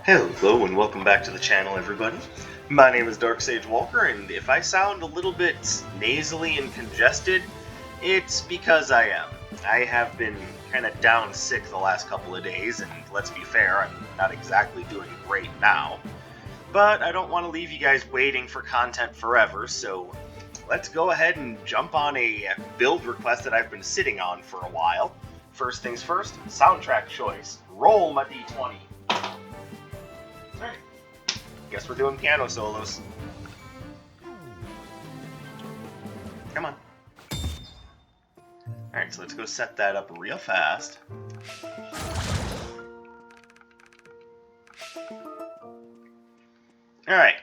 Hello and welcome back to the channel, everybody. My name is Dark Sage Walker, and if I sound a little bit nasally and congested, it's because I am. I have been kind of down sick the last couple of days, and let's be fair, I'm not exactly doing great now. But I don't want to leave you guys waiting for content forever, so let's go ahead and jump on a build request that I've been sitting on for a while. First things first, soundtrack choice. Roll my d20. Alright. Guess we're doing piano solos. Come on. Alright, so let's go set that up real fast. Alright.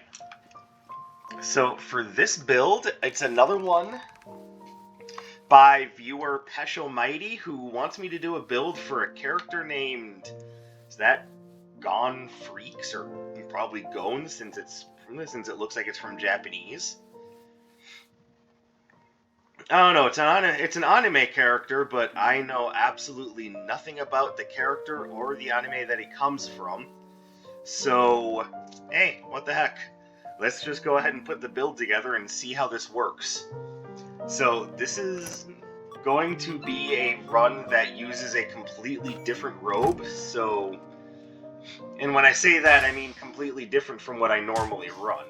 So for this build, it's another one by viewer Pesho Mighty, who wants me to do a build for a character named... Is that Gone Freaks, or probably Gon, since it looks like it's from Japanese. I don't know. It's an anime character, but I know absolutely nothing about the character or the anime that he comes from. So, hey, what the heck? Let's just go ahead and put the build together and see how this works. So this is going to be a run that uses a completely different robe. So. And when I say that, I mean completely different from what I normally run.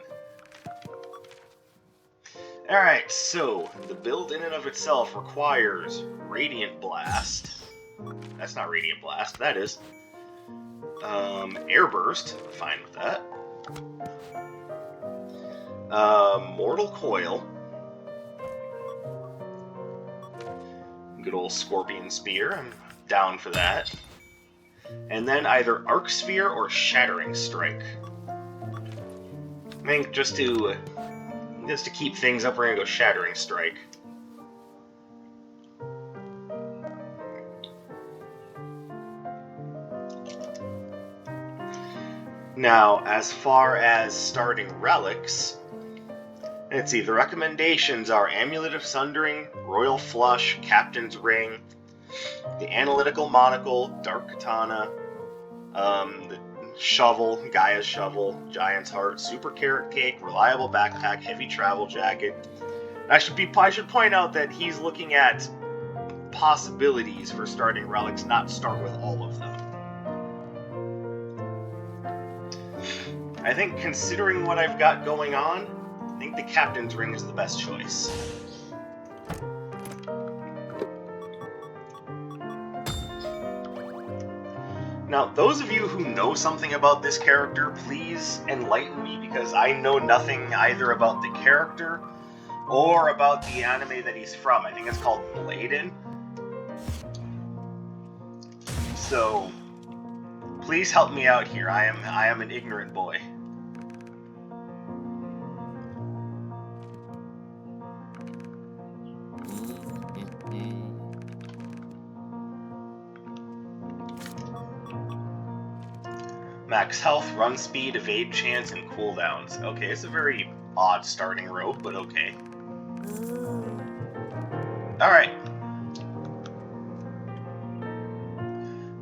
Alright, so the build in and of itself requires Radiant Blast. That's not Radiant Blast, that is. Air Burst, fine with that. Mortal Coil. Good old Scorpion Spear, I'm down for that. And then either Arc Sphere or Shattering Strike. I think just to keep things up, we're gonna go Shattering Strike. Now, as far as starting relics, let's see, the recommendations are Amulet of Sundering, Royal Flush, Captain's Ring, the Analytical Monocle, Dark Katana, the Shovel, Gaia's Shovel, Giant's Heart, Super Carrot Cake, Reliable Backpack, Heavy Travel Jacket. I should point out that he's looking at possibilities for starting relics, not start with all of them. I think considering what I've got going on, I think the Captain's Ring is the best choice. Now, those of you who know something about this character, please enlighten me, because I know nothing either about the character or about the anime that he's from. I think it's called Bladen. So, please help me out here. I am an ignorant boy. Max health, run speed, evade chance, and cooldowns. Okay, it's a very odd starting rope, but okay. Alright.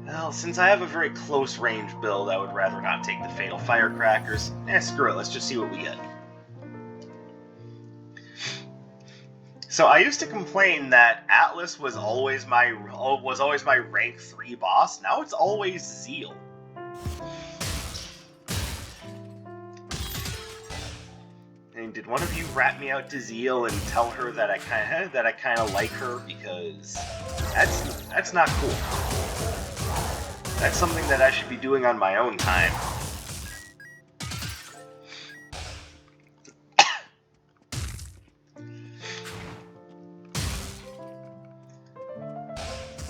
Well, since I have a very close range build, I would rather not take the Fatal Firecrackers. Screw it, let's just see what we get. So I used to complain that Atlas was always my rank 3 boss. Now it's always Zeal. And did one of you rat me out to Zeal and tell her that I kind of like her, because that's not cool. That's something that I should be doing on my own time.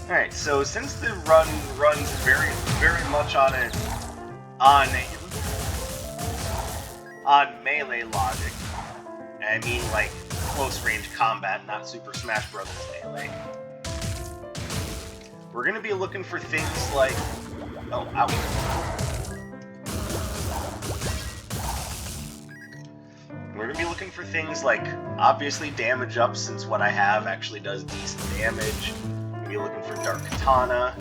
Alright, so since the run runs very much on melee logic, I mean like close range combat, not Super Smash Bros. Melee, we're gonna be looking for things like... Oh, ouch. We're gonna be looking for things like, obviously, damage up, since what I have actually does decent damage. We're gonna be looking for Dark Katana.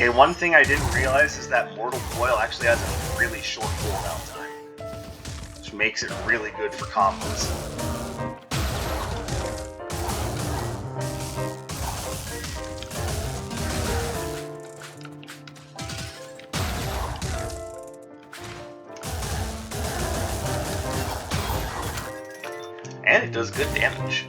Okay, one thing I didn't realize is that Mortal Coil actually has a really short cooldown time, which makes it really good for combos. And it does good damage.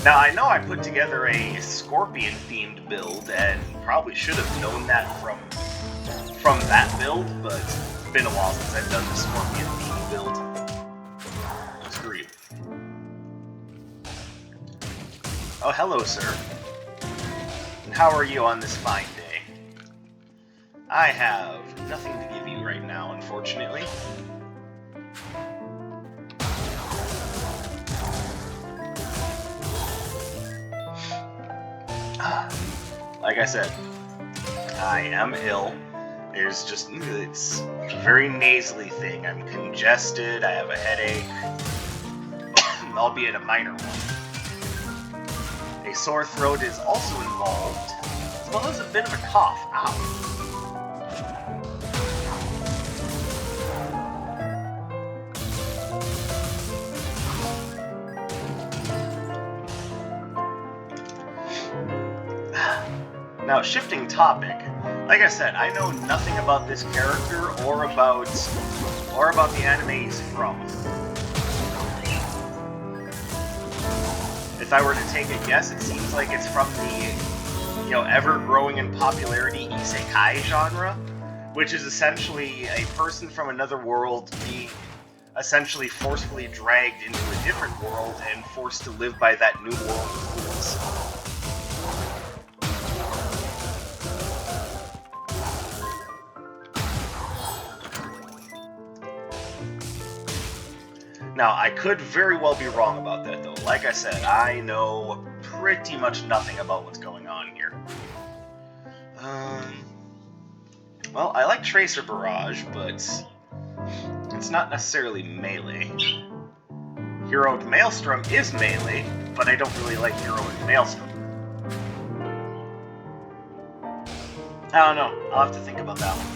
Now, I know I put together a Scorpion-themed build, and probably should have known that from that build, but it's been a while since I've done the Scorpion-themed build. Screw you. Oh, hello, sir. And how are you on this fine day? I have nothing to give you right now, unfortunately. Like I said, I am ill. It's a very nasally thing. I'm congested, I have a headache, albeit a minor one. A sore throat is also involved, as well as a bit of a cough. Ow. Now, shifting topic, like I said, I know nothing about this character or about the anime he's from. If I were to take a guess, it seems like it's from the, ever-growing in popularity isekai genre, which is essentially a person from another world being essentially forcefully dragged into a different world and forced to live by that new world rules. Now, I could very well be wrong about that, though. Like I said, I know pretty much nothing about what's going on here. Well, I like Tracer Barrage, but it's not necessarily melee. Heroic Maelstrom is melee, but I don't really like Heroic Maelstrom. I don't know. I'll have to think about that one.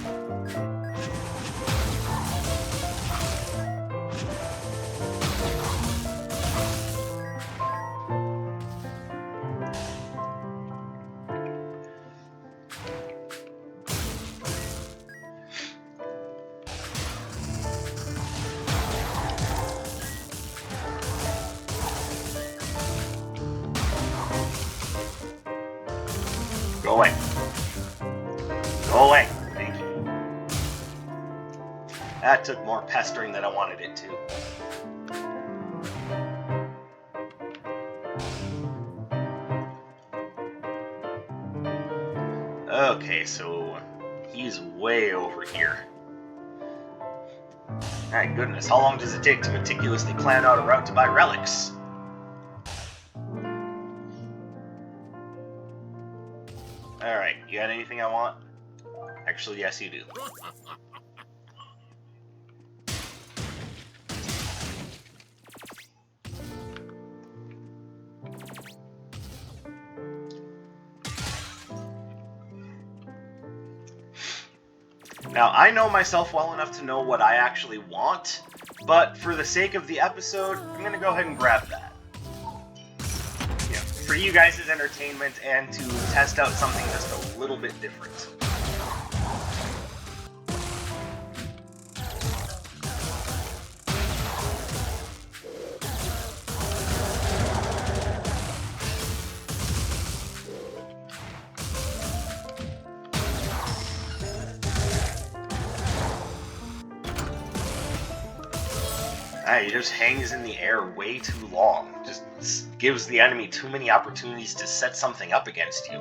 Go away. Go away. Thank you. That took more pestering than I wanted it to. Okay, so he's way over here. My goodness, how long does it take to meticulously plan out a route to buy relics? Alright, you got anything I want? Actually, yes you do. Now, I know myself well enough to know what I actually want, but for the sake of the episode, I'm gonna go ahead and grab that. For you guys' entertainment and to test out something just a little bit different. He just hangs in the air way too long. Just gives the enemy too many opportunities to set something up against you.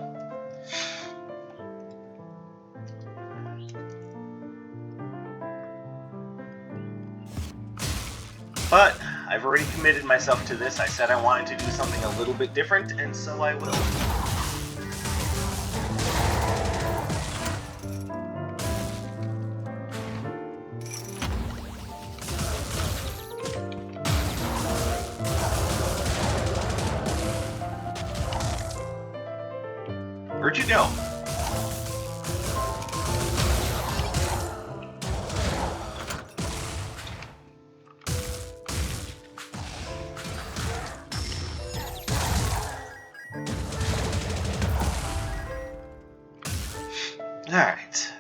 But I've already committed myself to this. I said I wanted to do something a little bit different, and so I will. Where'd you go? Alright.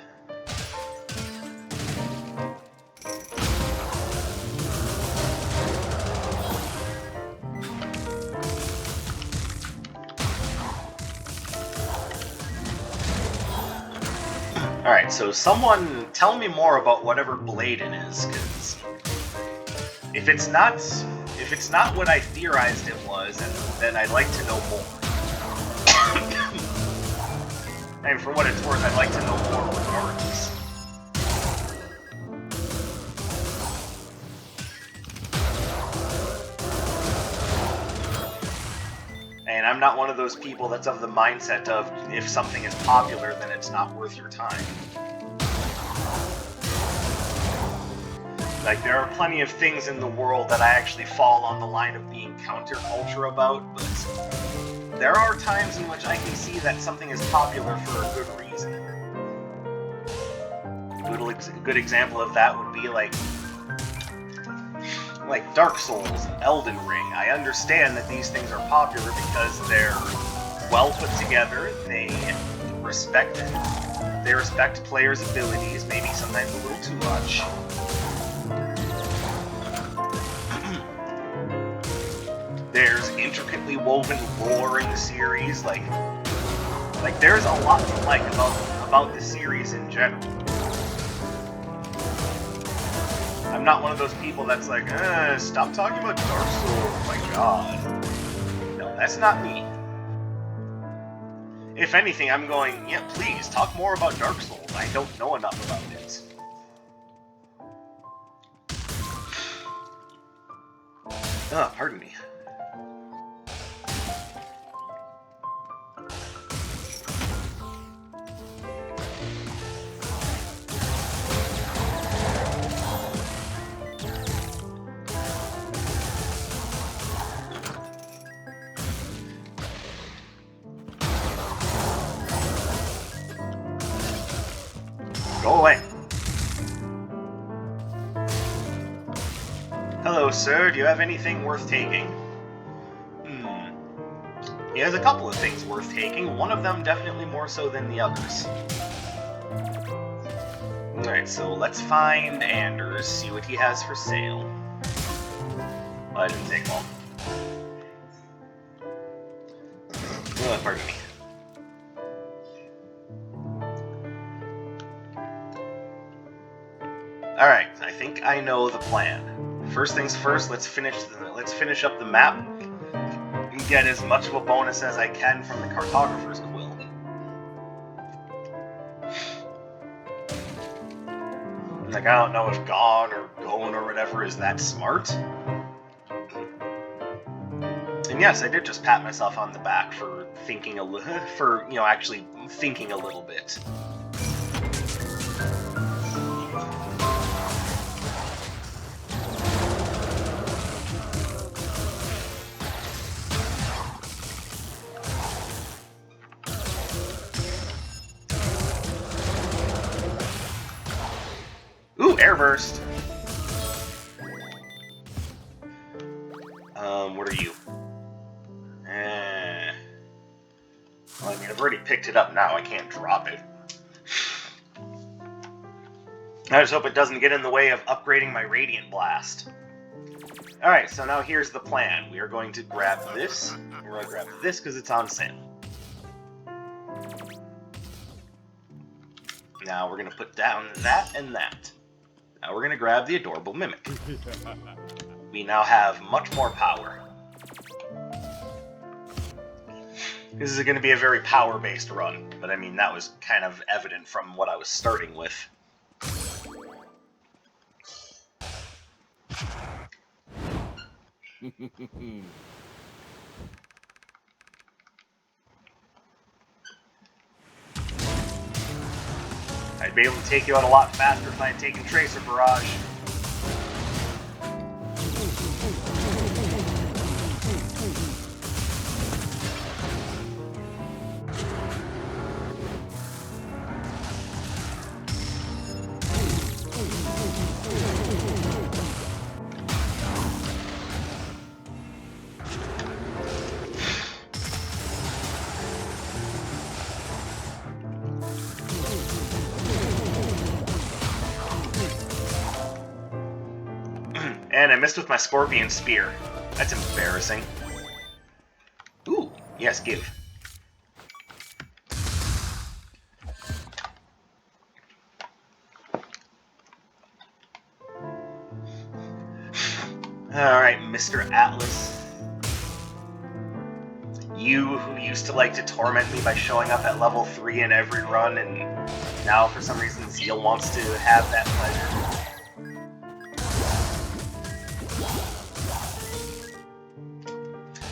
Alright, so someone tell me more about whatever Bladen is, because if it's not what I theorized it was, then I'd like to know more. And for what it's worth, I'd like to know more regardless. And I'm not one of those people that's of the mindset of, if something is popular, then it's not worth your time. Like, there are plenty of things in the world that I actually fall on the line of being counterculture about, but there are times in which I can see that something is popular for a good reason. A good example of that would be like Dark Souls and Elden Ring. I understand that these things are popular because they're well put together, they respect players' abilities, maybe sometimes a little too much. There's intricately woven lore in the series, like there's a lot to like about the series in general. I'm not one of those people that's like, stop talking about Dark Souls, oh my god. No, that's not me. If anything, I'm going, yeah, please, talk more about Dark Souls. I don't know enough about it. Pardon me. Go away. Hello, sir. Do you have anything worth taking? He has a couple of things worth taking. One of them definitely more so than the others. Alright, so let's find Anders, see what he has for sale. Well, that didn't take long. Pardon me. Alright, I think I know the plan. First things first, let's finish up the map and get as much of a bonus as I can from the Cartographer's Quill. Like, I don't know if Gone or Gone or whatever is that smart. And yes, I did just pat myself on the back for thinking actually thinking a little bit. Ooh, air burst. What are you? Well, I mean, I've already picked it up now. I can't drop it. I just hope it doesn't get in the way of upgrading my Radiant Blast. Alright, so now here's the plan. We are going to grab this. We're going to grab this because it's on sale. Now we're going to put down that and that. Now we're going to grab the Adorable Mimic. We now have much more power. This is going to be a very power-based run, but I mean, that was kind of evident from what I was starting with. I'd be able to take you out a lot faster if I had taken Tracer Barrage. missed with my Scorpion Spear. That's embarrassing. Ooh, yes, give. Alright, Mr. Atlas. You who used to like to torment me by showing up at level 3 in every run, and now for some reason Zeal wants to have that pleasure.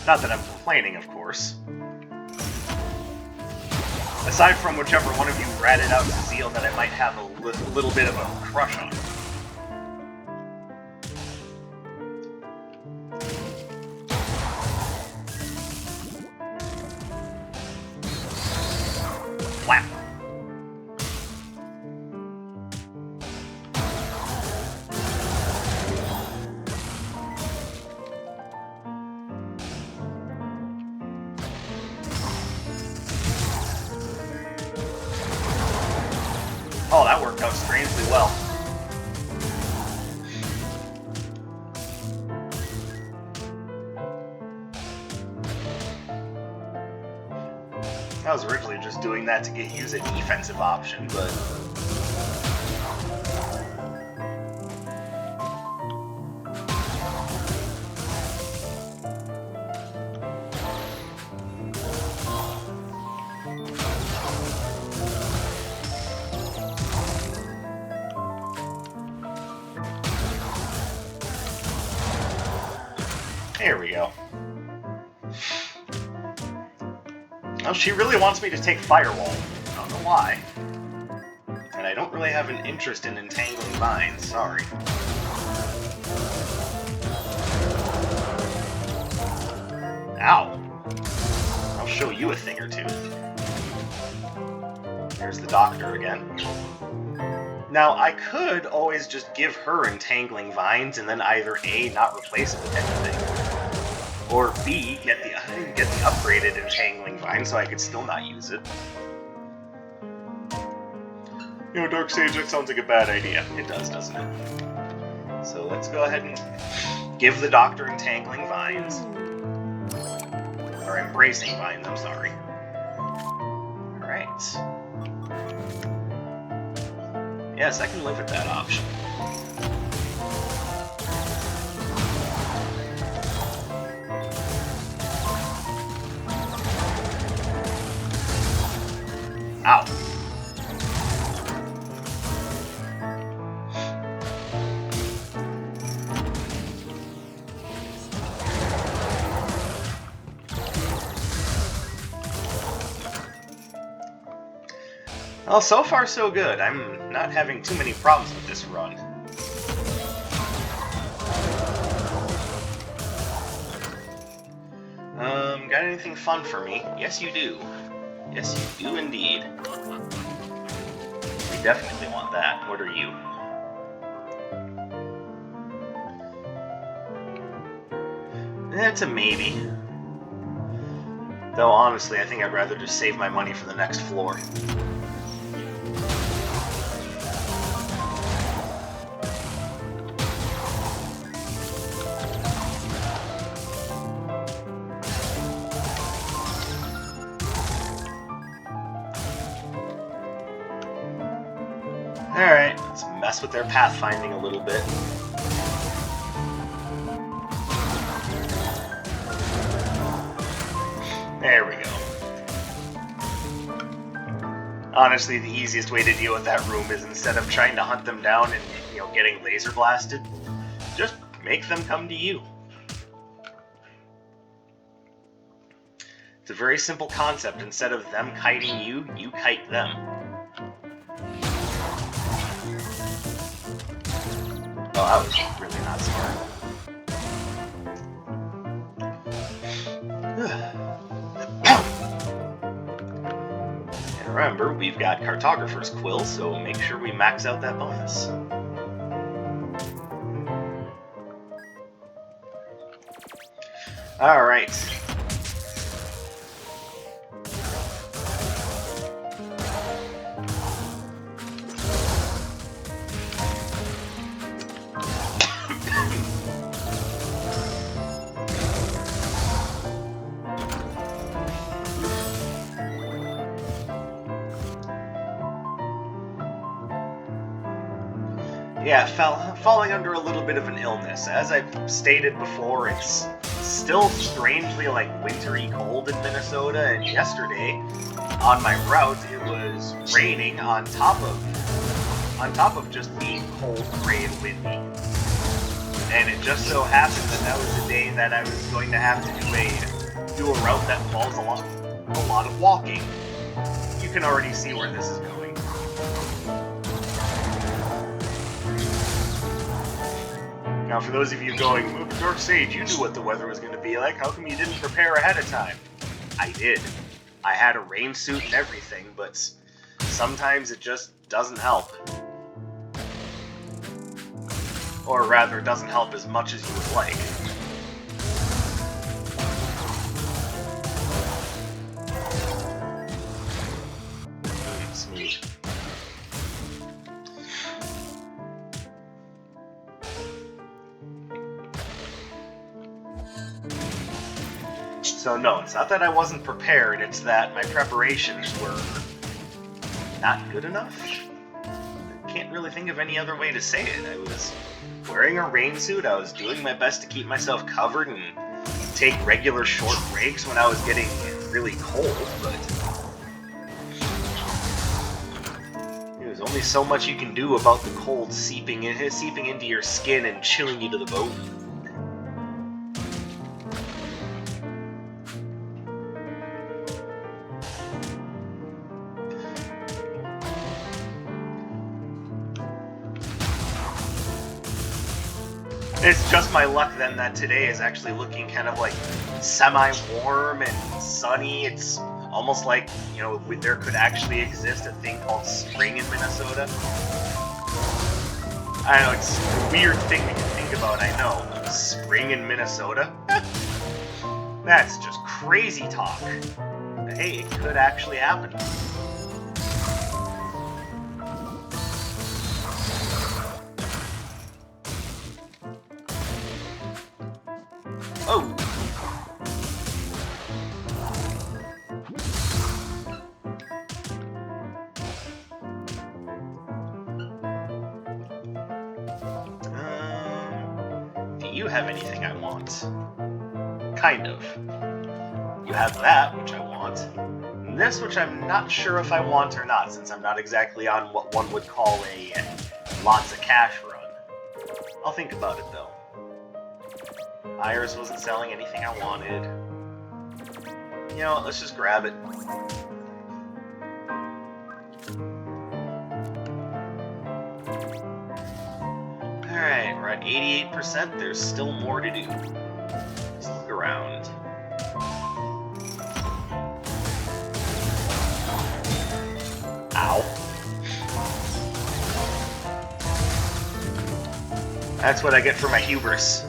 Not that I'm complaining, of course. Aside from whichever one of you ratted out to Zeal that I might have a little bit of a crush on. Flap. Oh, that worked out strangely well. I was originally just doing that to use a defensive option, but... There we go. Well, she really wants me to take Firewall. I don't know why. And I don't really have an interest in Entangling Vines, sorry. Ow. I'll show you a thing or two. There's the Doctor again. Now, I could always just give her Entangling Vines and then either A, not replace it with anything, or B, get the upgraded Entangling Vine so I could still not use it. You know, Dark Sage, that sounds like a bad idea. It does, doesn't it? So let's go ahead and give the Doctor Entangling Vines. Or Embracing Vines, I'm sorry. Alright. Yes, I can live with that option. Ow. Well, so far so good. I'm not having too many problems with this run. Got anything fun for me? Yes, you do. Yes, you do indeed. We definitely want that. What are you? It's a maybe. Though, honestly, I think I'd rather just save my money for the next floor. Alright, let's mess with their pathfinding a little bit. There we go. Honestly, the easiest way to deal with that room is instead of trying to hunt them down and, you know, getting laser blasted, just make them come to you. It's a very simple concept. Instead of them kiting you, you kite them. Oh, that was really not smart. And remember, we've got Cartographer's Quill, so make sure we max out that bonus. Alright. Yeah, falling under a little bit of an illness. As I've stated before, it's still strangely like wintry cold in Minnesota, and yesterday on my route it was raining on top of just being cold, gray, and windy. And it just so happened that that was the day that I was going to have to do a route that involves a lot of walking. You can already see where this is going. Now, for those of you going, Dark Sage, you knew what the weather was going to be like. How come you didn't prepare ahead of time? I did. I had a rain suit and everything, but sometimes it just doesn't help. Or rather, it doesn't help as much as you would like. Smooth. So no, it's not that I wasn't prepared, it's that my preparations were not good enough. I can't really think of any other way to say it. I was wearing a rain suit, I was doing my best to keep myself covered and take regular short breaks when I was getting really cold, but there's only so much you can do about the cold seeping into your skin and chilling you to the bone. It's just my luck then that today is actually looking kind of like semi-warm and sunny. It's almost like, you know, there could actually exist a thing called spring in Minnesota. I know, it's a weird thing to think about, I know. Spring in Minnesota? That's just crazy talk. But hey, it could actually happen. Oh! Do you have anything I want? Kind of. You have that, which I want. And this, which I'm not sure if I want or not, since I'm not exactly on what one would call a lots of cash run. I'll think about it, though. Iris wasn't selling anything I wanted. You know what, let's just grab it. Alright, we're at 88%, there's still more to do. Let's look around. Ow. That's what I get for my hubris.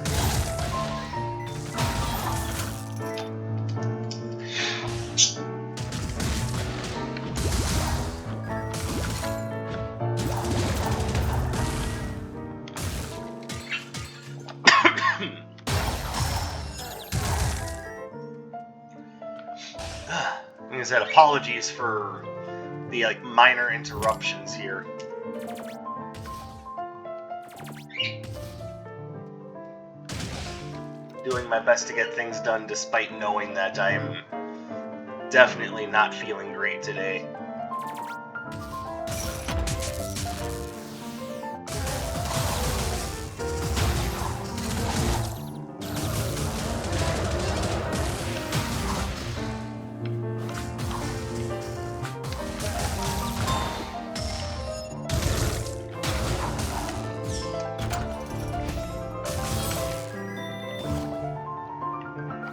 Like I said, apologies for the minor interruptions here. Doing my best to get things done despite knowing that I'm definitely not feeling great today.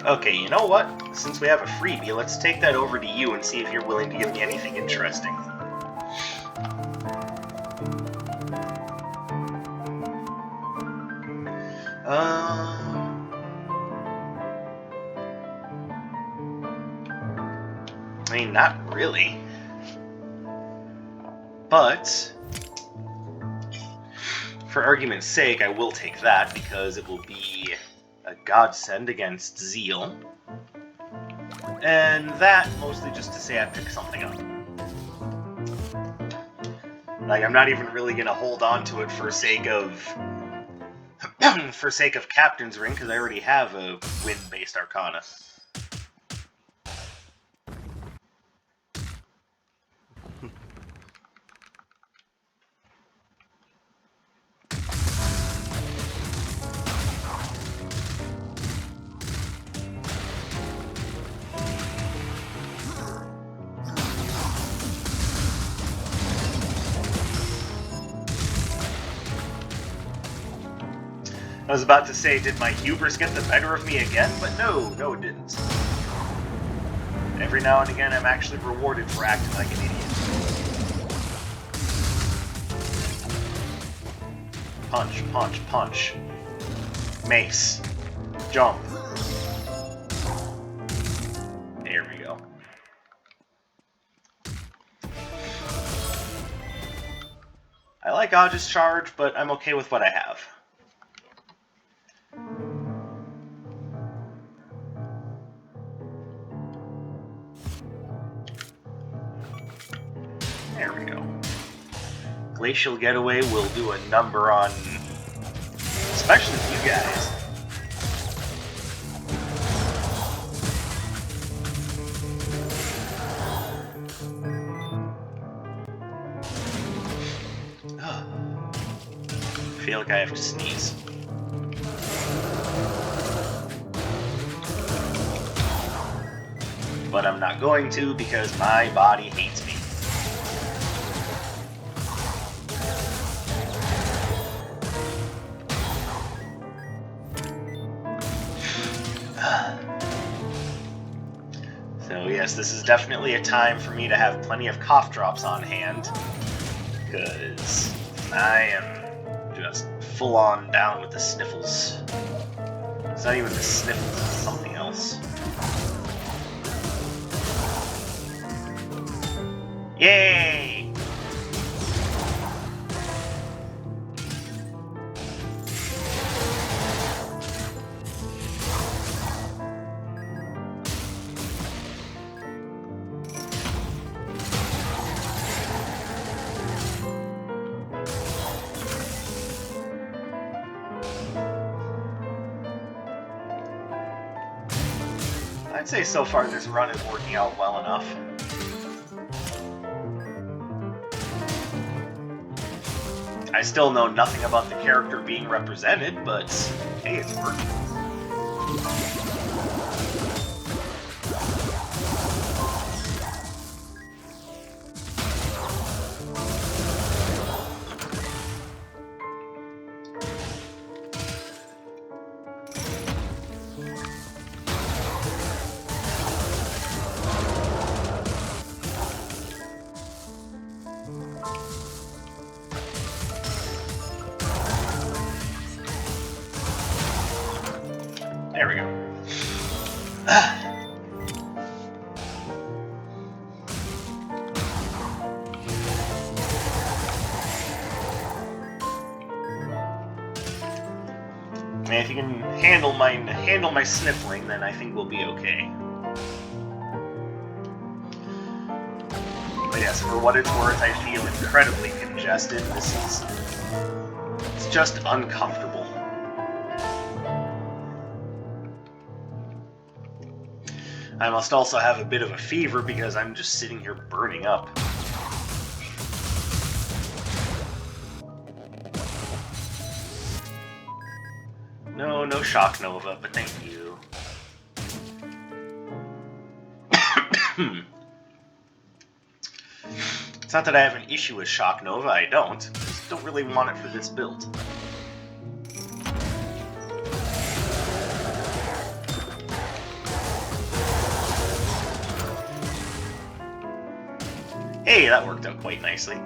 Okay, you know what? Since we have a freebie, let's take that over to you and see if you're willing to give me anything interesting. I mean, not really. But for argument's sake, I will take that because it will be a godsend against Zeal. And that, mostly just to say I picked something up. Like, I'm not even really gonna hold on to it for sake of for sake of Captain's Ring, because I already have a wind-based Arcana. I was about to say, did my hubris get the better of me again? But no, it didn't. Every now and again, I'm actually rewarded for acting like an idiot. Punch, punch, punch. Mace. Jump. There we go. I like Aj's charge, but I'm okay with what I have. There we go. Glacial Getaway will do a number on... especially you guys. I feel like I have to sneeze. But I'm not going to because my body hates me. So yes, this is definitely a time for me to have plenty of cough drops on hand, because I am just full on down with the sniffles. It's not even the sniffles, it's something else. Yay! I'd say so far this run is working out well enough. I still know nothing about the character being represented, but hey, it's working. There we go. I mean, if you can handle my sniffling, then I think we'll be okay. But yes, for what it's worth, I feel incredibly congested. It's just uncomfortable. I must also have a bit of a fever because I'm just sitting here burning up. No Shock Nova, but thank you. It's not that I have an issue with Shock Nova, I don't. I just don't really want it for this build. Hey, that worked out quite nicely.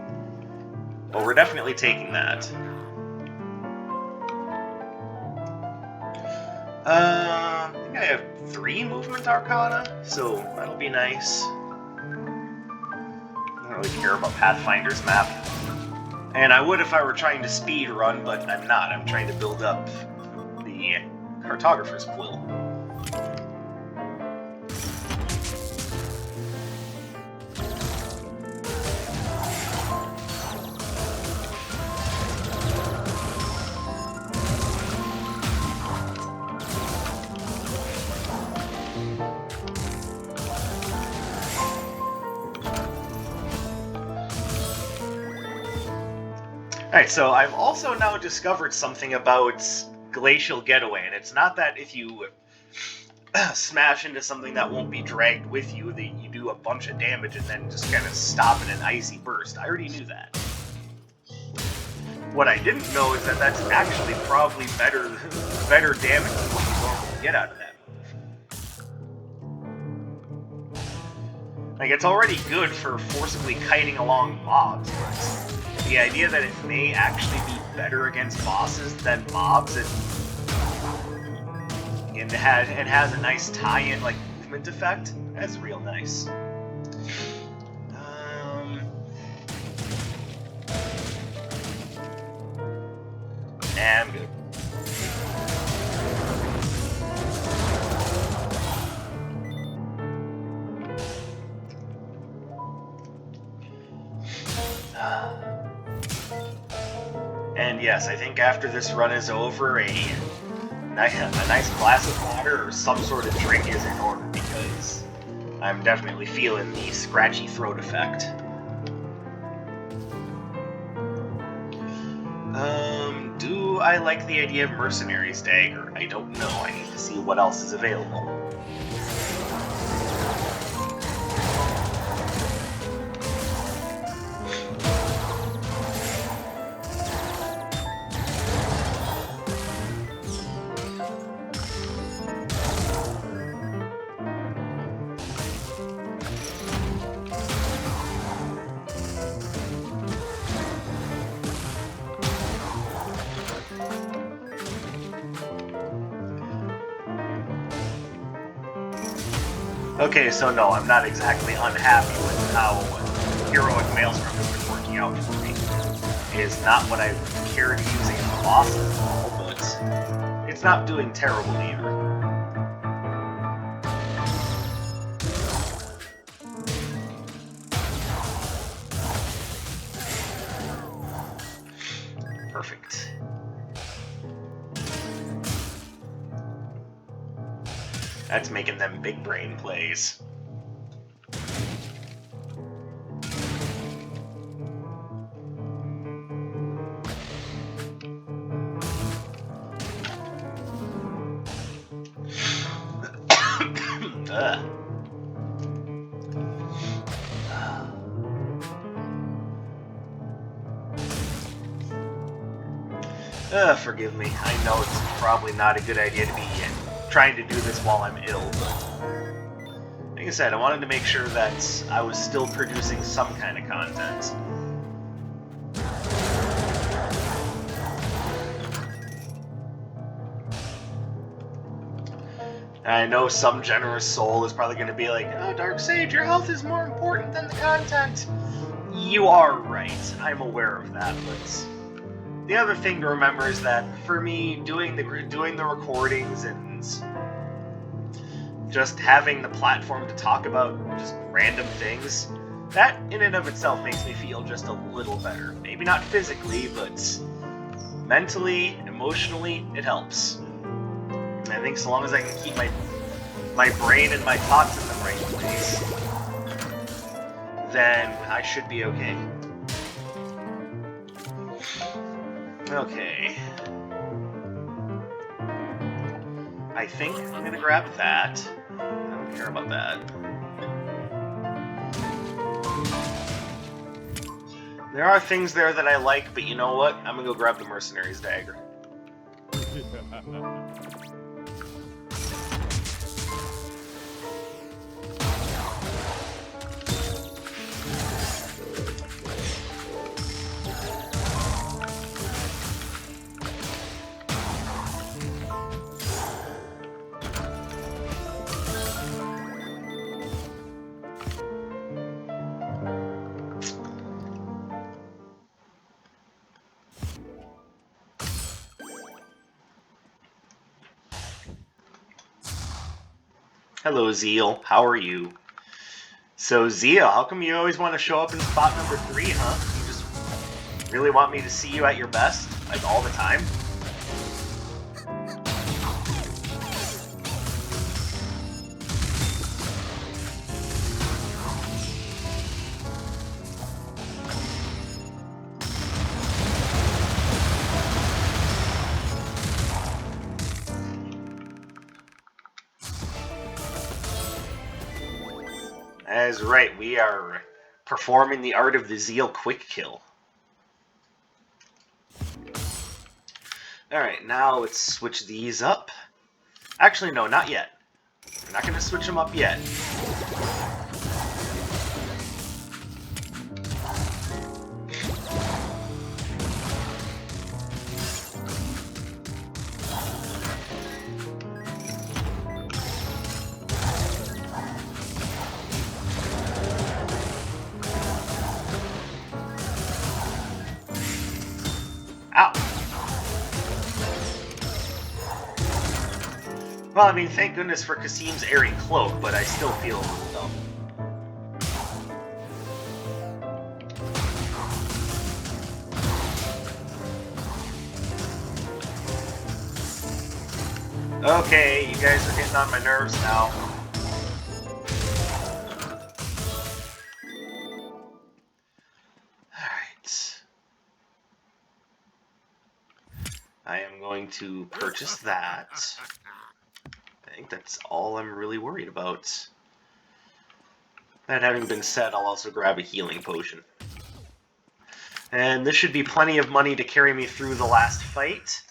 But we're definitely taking that. I think I have 3 movement Arcana, so that'll be nice. I don't really care about Pathfinder's map. And I would if I were trying to speed run, but I'm not. I'm trying to build up the Cartographer's Quill. Alright, so I've also now discovered something about Glacial Getaway, and it's not that if you smash into something that won't be dragged with you, that you do a bunch of damage and then just kind of stop in an icy burst. I already knew that. What I didn't know is that that's actually probably better damage than what you normally get out of that move. Like, it's already good for forcibly kiting along mobs, but the idea that it may actually be better against bosses than mobs, and it has a nice tie-in, like, movement effect, that's real nice. Nah, I'm good. And yes, I think after this run is over, a nice glass of water or some sort of drink is in order, because I'm definitely feeling the scratchy throat effect. Do I like the idea of Mercenary's Dagger? I don't know. I need to see what else is available. Okay, so no, I'm not exactly unhappy with how Heroic Maelstrom has been working out for me. It is not what I care to use against the bosses at all, but it's not doing terrible either. Perfect. That's making them big brain plays. Forgive me. I know it's probably not a good idea to be trying to do this while I'm ill, but like I said, I wanted to make sure that I was still producing some kind of content. And I know some generous soul is probably going to be like, oh, Darksage, your health is more important than the content. You are right. I'm aware of that, but the other thing to remember is that for me, doing the recordings and just having the platform to talk about just random things, that in and of itself makes me feel just a little better. Maybe not physically, but mentally, emotionally, it helps. And I think so long as I can keep my brain and my thoughts in the right place, then I should be okay. Okay. I think I'm gonna grab that. I don't care about that. There are things there that I like, but you know what? I'm gonna go grab the Mercenary's Dagger. Hello, Zeal. How are you? So, Zeal, how come you always want to show up in spot number 3, huh? You just really want me to see you at your best? Like, all the time? That's right, we are performing the art of the Zeal Quick Kill. Alright, now let's switch these up. Actually, no, not yet. We're not going to switch them up yet. Ow! Well, I mean, thank goodness for Kasim's airy cloak, but I still feel dumb. Okay, you guys are getting on my nerves now. Alright. I am going to purchase that. I think that's all I'm really worried about. That having been said, I'll also grab a healing potion. And this should be plenty of money to carry me through the last fight.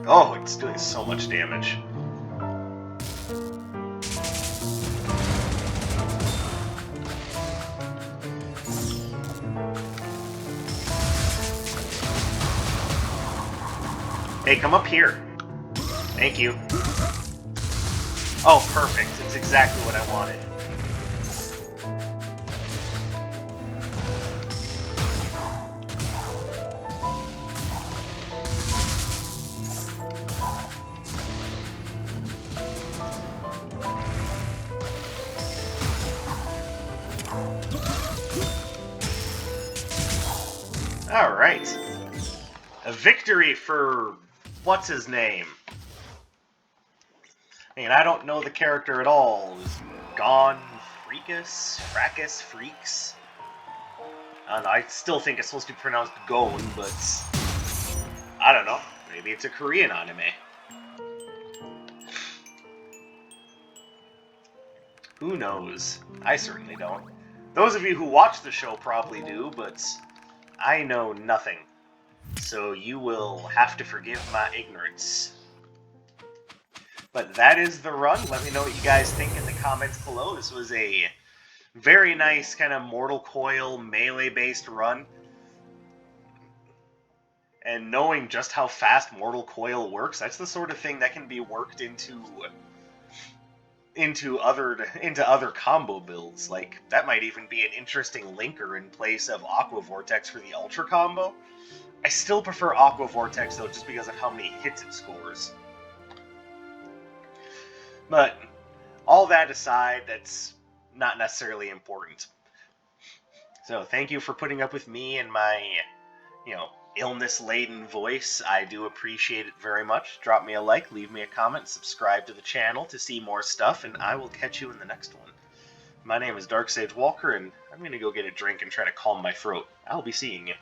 Oh, it's doing so much damage. Hey, come up here. Thank you. Oh, perfect. It's exactly what I wanted. Alright. A victory for... what's his name? I mean, I don't know the character at all. It was Gone Fracas Freaks? I don't know, I still think it's supposed to be pronounced Gon, but... I don't know. Maybe it's a Korean anime. Who knows? I certainly don't. Those of you who watch the show probably do, but I know nothing. So you will have to forgive my ignorance. But that is the run. Let me know what you guys think in the comments below. This was a very nice kind of Mortal Coil melee-based run. And knowing just how fast Mortal Coil works, that's the sort of thing that can be worked into other combo builds. Like, that might even be an interesting linker in place of Aqua Vortex for the Ultra combo. I still prefer Aqua Vortex, though, just because of how many hits it scores. But, all that aside, that's not necessarily important. So, thank you for putting up with me and my, illness-laden voice. I do appreciate it very much. Drop me a like, leave me a comment, subscribe to the channel to see more stuff, and I will catch you in the next one. My name is Dark Sage Walker, and I'm going to go get a drink and try to calm my throat. I'll be seeing you.